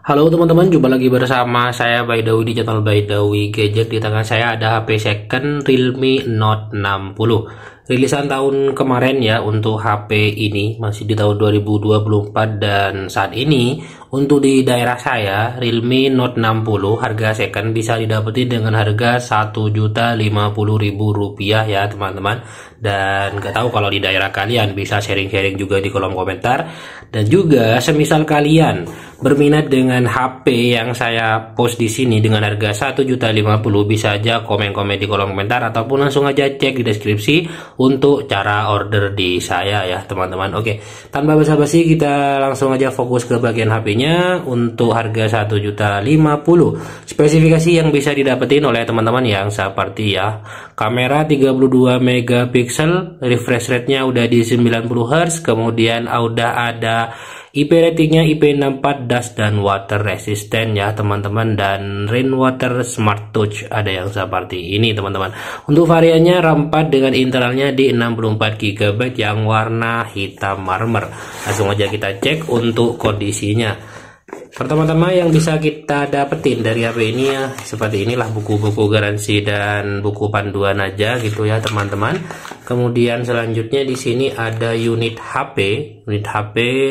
Halo teman-teman, jumpa lagi bersama saya Baidawi di channel Baidawi Gadget. Di tangan saya ada HP second Realme Note 60. Rilisan tahun kemarin ya untuk HP ini, masih di tahun 2024, dan saat ini untuk di daerah saya Realme Note 60 harga second bisa didapetin dengan harga Rp1.050.000 ya teman-teman. Dan gak tahu kalau di daerah kalian, bisa sharing-sharing juga di kolom komentar. Dan juga semisal kalian berminat dengan HP yang saya post di sini dengan harga Rp1.050.000, bisa aja komen-komen di kolom komentar ataupun langsung aja cek di deskripsi untuk cara order di saya ya teman-teman. Oke, tanpa basa-basi kita langsung aja fokus ke bagian HP-nya. Untuk harga Rp1.050.000, spesifikasi yang bisa didapetin oleh teman-teman yang seperti ya: kamera 32 megapiksel, refresh rate-nya udah di 90 Hz, kemudian udah ada IP ratingnya IP64 dust dan water resistant ya teman-teman, dan rainwater smart touch ada yang seperti ini teman-teman. Untuk variannya RAM 4 dengan internalnya di 64 GB yang warna hitam marmer. Langsung aja kita cek untuk kondisinya. Pertama-tama yang bisa kita dapetin dari HP ini ya seperti inilah, buku-buku garansi dan buku panduan aja gitu ya teman-teman. Kemudian selanjutnya di sini ada unit HP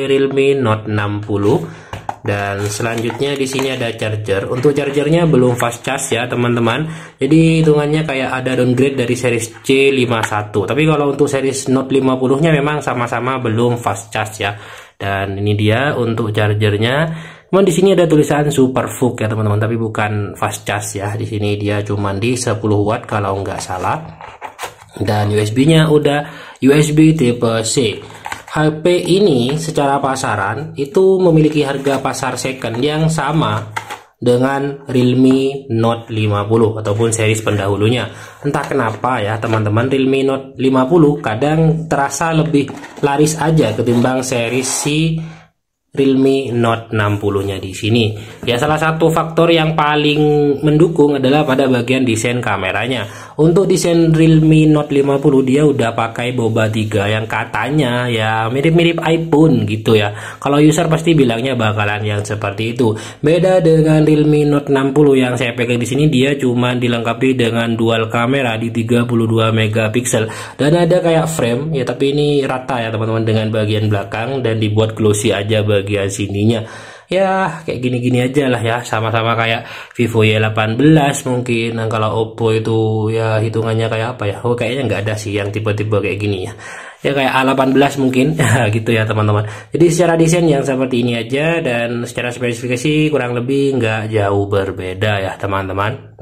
Realme Note 60. Dan selanjutnya di sini ada charger. Untuk chargernya belum fast charge ya teman-teman. Jadi hitungannya kayak ada downgrade dari series C51. Tapi kalau untuk series Note 50-nya memang sama-sama belum fast charge ya. Dan ini dia untuk chargernya. Cuman di sini ada tulisan Super VOOC ya teman-teman, tapi bukan fast charge ya. Di sini dia cuman di 10 watt kalau nggak salah. Dan USB-nya udah USB tipe C. HP ini secara pasaran itu memiliki harga pasar second yang sama dengan Realme Note 50 ataupun series pendahulunya. Entah kenapa ya teman-teman, Realme Note 50 kadang terasa lebih laris aja ketimbang series si Realme Note 60-nya di sini. Ya salah satu faktor yang paling mendukung adalah pada bagian desain kameranya. Untuk desain Realme Note 50 dia udah pakai boba 3 yang katanya ya mirip-mirip iPhone gitu ya. Kalau user pasti bilangnya bakalan yang seperti itu. Beda dengan Realme Note 60 yang saya pegang di sini, dia cuma dilengkapi dengan dual kamera di 32 megapiksel dan ada kayak frame ya, tapi ini rata ya teman-teman dengan bagian belakang dan dibuat glossy aja bagian sininya. Ya kayak gini-gini aja lah ya, sama-sama kayak Vivo Y18 mungkin. Nah kalau Oppo itu ya hitungannya kayak apa ya, kayaknya nggak ada sih yang tipe-tipe kayak gini ya. Ya kayak A18 mungkin gitu ya teman-teman. Jadi secara desain yang seperti ini aja, dan secara spesifikasi kurang lebih nggak jauh berbeda ya teman-teman.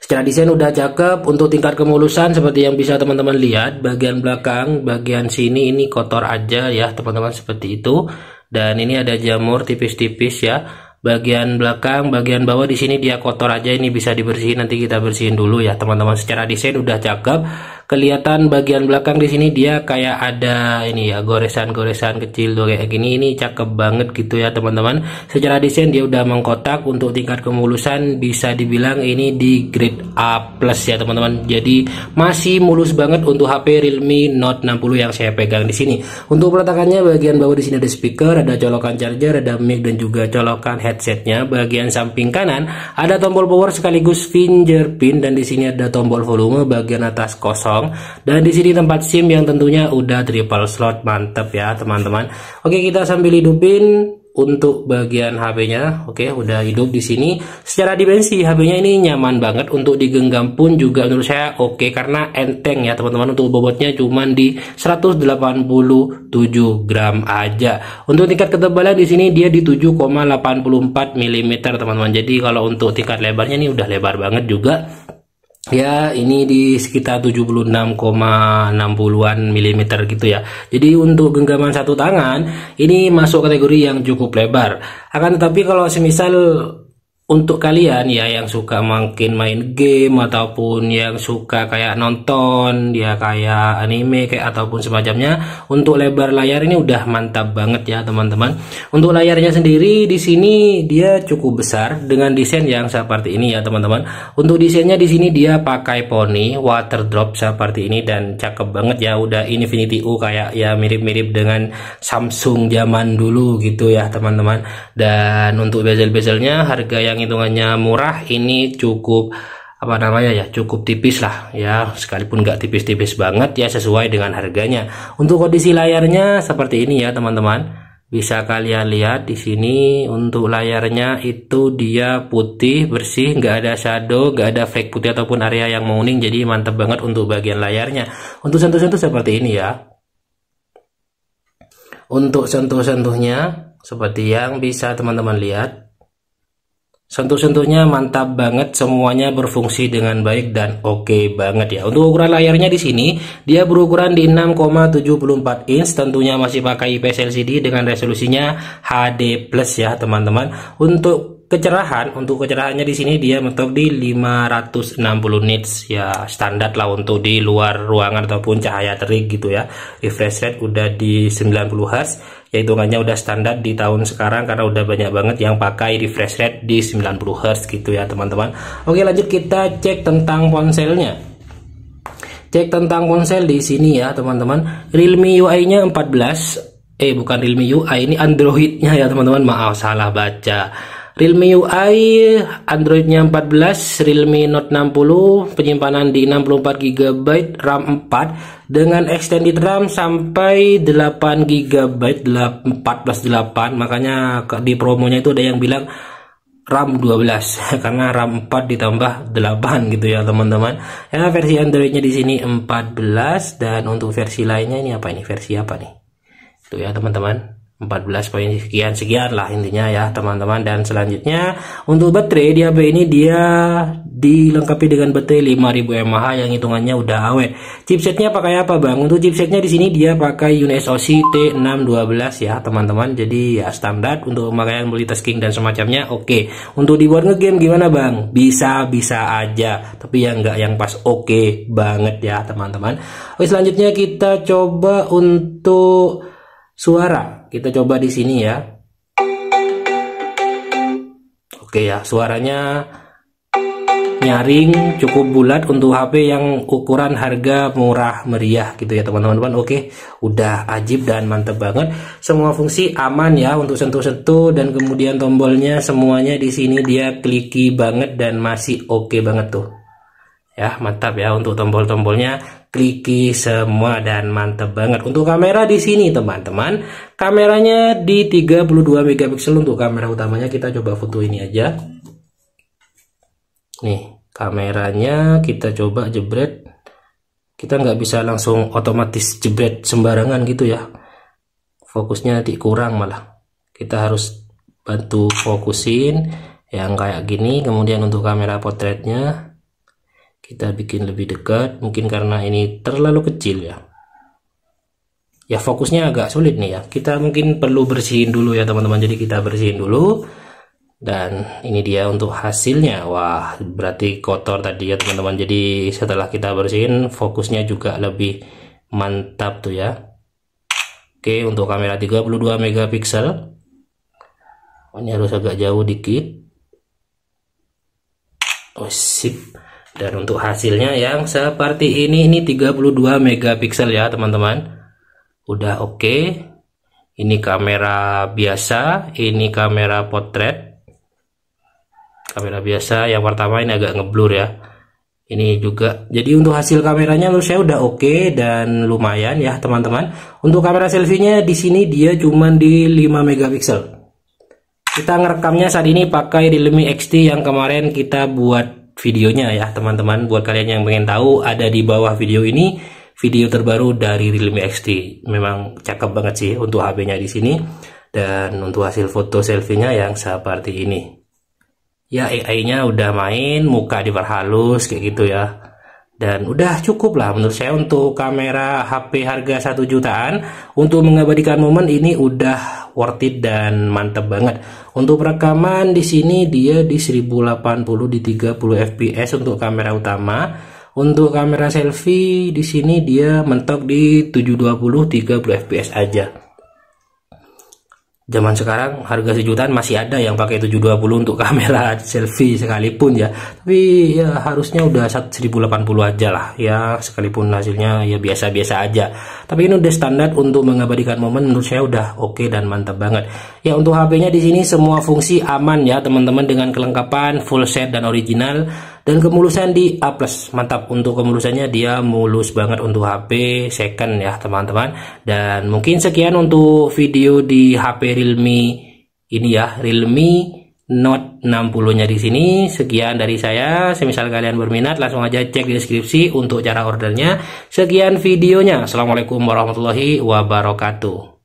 Secara desain udah cakep. Untuk tingkat kemulusan seperti yang bisa teman-teman lihat, bagian belakang, bagian sini ini kotor aja ya teman-teman, seperti itu. Dan ini ada jamur tipis-tipis ya. Bagian belakang, bagian bawah di sini dia kotor aja, ini bisa dibersihin, nanti kita bersihin dulu ya teman-teman. Secara desain udah cakep. Kelihatan bagian belakang di sini dia kayak ada ini ya, goresan-goresan kecil tuh kayak gini. Ini cakep banget gitu ya teman-teman. Secara desain dia udah mengkotak. Untuk tingkat kemulusan bisa dibilang ini di grade A+ ya teman-teman. Jadi masih mulus banget untuk HP Realme Note 60 yang saya pegang di sini. Untuk peletakannya, bagian bawah di sini ada speaker, ada colokan charger, ada mic dan juga colokan headsetnya. Bagian samping kanan ada tombol power sekaligus fingerprint, dan di sini ada tombol volume. Bagian atas kosong. Dan di sini tempat SIM yang tentunya udah triple slot, mantep ya teman-teman. Oke, kita sambil hidupin untuk bagian HP-nya. Oke, udah hidup di sini. Secara dimensi HP-nya ini nyaman banget, untuk digenggam pun juga menurut saya oke karena enteng ya teman-teman. Untuk bobotnya cuman di 187 gram aja. Untuk tingkat ketebalan di sini dia di 7,84 mm teman-teman. Jadi kalau untuk tingkat lebarnya ini udah lebar banget juga. Ya ini di sekitar 76,60an mm gitu ya. Jadi untuk genggaman satu tangan ini masuk kategori yang cukup lebar. Akan tetapi kalau semisal untuk kalian ya yang suka mungkin main game ataupun yang suka kayak nonton ya kayak anime kayak ataupun semacamnya, untuk lebar layar ini udah mantap banget ya teman-teman. Untuk layarnya sendiri di sini dia cukup besar dengan desain yang seperti ini ya teman-teman. Untuk desainnya di sini dia pakai poni water drop seperti ini dan cakep banget ya, udah Infinity U kayak ya mirip-mirip dengan Samsung zaman dulu gitu ya teman-teman. Dan untuk bezel-bezelnya harga yang hitungannya murah ini cukup apa namanya ya, cukup tipis lah ya, sekalipun nggak tipis-tipis banget ya, sesuai dengan harganya. Untuk kondisi layarnya seperti ini ya teman-teman, bisa kalian lihat di sini. Untuk layarnya itu dia putih bersih, nggak ada shadow, nggak ada flek putih ataupun area yang menguning, jadi mantap banget untuk bagian layarnya. Untuk sentuh-sentuh seperti ini ya. Untuk sentuh-sentuhnya seperti yang bisa teman-teman lihat, sentuh-sentuhnya mantap banget, semuanya berfungsi dengan baik dan oke banget ya. Untuk ukuran layarnya di sini dia berukuran di 6,74 inch, tentunya masih pakai IPS LCD dengan resolusinya HD+ ya teman-teman. Untuk kecerahannya di sini dia mentok di 560 nits ya, standar lah untuk di luar ruangan ataupun cahaya terik gitu ya. Refresh rate udah di 90 Hz ya, hitungannya udah standar di tahun sekarang karena udah banyak banget yang pakai refresh rate di 90 Hz gitu ya teman-teman. Oke, lanjut kita cek tentang ponselnya. Cek tentang ponsel di sini ya teman-teman. Realme UI-nya 14, bukan Realme UI, ini Android-nya ya teman-teman. Maaf salah baca. Realme UI Android-nya 14, Realme Note 60, penyimpanan di 64 GB, RAM 4 dengan extended RAM sampai 8 GB, 14/8. Makanya di promonya itu ada yang bilang RAM 12 karena RAM 4 ditambah 8 gitu ya teman-teman. Ya, versi Android-nya di sini 14, dan untuk versi lainnya ini apa, ini versi apa nih? Itu ya teman-teman. 14 poin sekian lah intinya ya teman-teman. Dan selanjutnya untuk baterai di HP ini dia dilengkapi dengan baterai 5000 mAh yang hitungannya udah awet. Chipsetnya pakai apa bang? Untuk chipsetnya di sini dia pakai UniSoC T612 ya teman-teman. Jadi ya standar untuk pemakaian multitasking dan semacamnya. Oke. Untuk dibuat ngegame gimana bang? Bisa aja, tapi ya enggak yang pas oke banget ya teman-teman. Oke, selanjutnya kita coba untuk suara. Kita coba di sini ya. Oke ya, suaranya nyaring, cukup bulat untuk HP yang ukuran harga murah meriah gitu ya teman-teman. Oke, udah ajib dan mantep banget. Semua fungsi aman ya untuk sentuh-sentuh, dan kemudian tombolnya semuanya di sini dia kliki banget dan masih oke banget tuh. Ya, mantap ya untuk tombol-tombolnya kliki semua dan mantap banget. Untuk kamera di sini teman-teman, kameranya di 32 megapiksel untuk kamera utamanya. Kita coba foto ini aja. Nih, kameranya kita coba jebret. Kita nggak bisa langsung otomatis jebret sembarangan gitu ya. Fokusnya nanti kurang malah. Kita harus bantu fokusin yang kayak gini. Kemudian untuk kamera potretnya kita bikin lebih dekat, mungkin karena ini terlalu kecil ya. Ya fokusnya agak sulit nih ya. Kita mungkin perlu bersihin dulu ya teman-teman. Jadi kita bersihin dulu. Dan ini dia untuk hasilnya. Wah, berarti kotor tadi ya teman-teman. Jadi setelah kita bersihin, fokusnya juga lebih mantap tuh ya. Oke, untuk kamera 32 megapiksel. Ini harus agak jauh dikit. Oh, sip. Dan untuk hasilnya yang seperti ini 32 megapiksel ya teman-teman. Udah oke. Ini kamera biasa, ini kamera potret. Kamera biasa yang pertama ini agak ngeblur ya. Ini juga. Jadi untuk hasil kameranya menurut saya udah oke dan lumayan ya teman-teman. Untuk kamera selfie-nya di sini dia cuman di 5 megapiksel. Kita ngerekamnya saat ini pakai Realme XT yang kemarin kita buat videonya ya teman-teman. Buat kalian yang pengen tahu, ada di bawah video ini video terbaru dari Realme XT. Memang cakep banget sih untuk HP-nya di sini. Dan untuk hasil foto selfie-nya yang seperti ini. Ya AI-nya udah main, muka diperhalus kayak gitu ya. Dan udah cukup lah menurut saya untuk kamera HP harga 1 jutaan untuk mengabadikan momen ini udah worth it dan mantep banget. Untuk rekaman di sini dia di 1080 di 30 fps untuk kamera utama. Untuk kamera selfie di sini dia mentok di 720 30 fps aja. Zaman sekarang harga sejutaan masih ada yang pakai 720 untuk kamera selfie sekalipun ya. Tapi ya harusnya udah 1080 aja lah ya, sekalipun hasilnya ya biasa-biasa aja. Tapi ini udah standar untuk mengabadikan momen, menurut saya udah oke dan mantap banget. Ya untuk HP-nya di sini semua fungsi aman ya teman-teman, dengan kelengkapan full set dan original. Dan kemulusan di A+, mantap untuk kemulusannya, dia mulus banget untuk HP second ya teman-teman. Dan mungkin sekian untuk video di HP Realme ini ya, Realme Note 60 nya di sini. Sekian dari saya, semisal kalian berminat langsung aja cek di deskripsi untuk cara ordernya. Sekian videonya, assalamualaikum warahmatullahi wabarakatuh.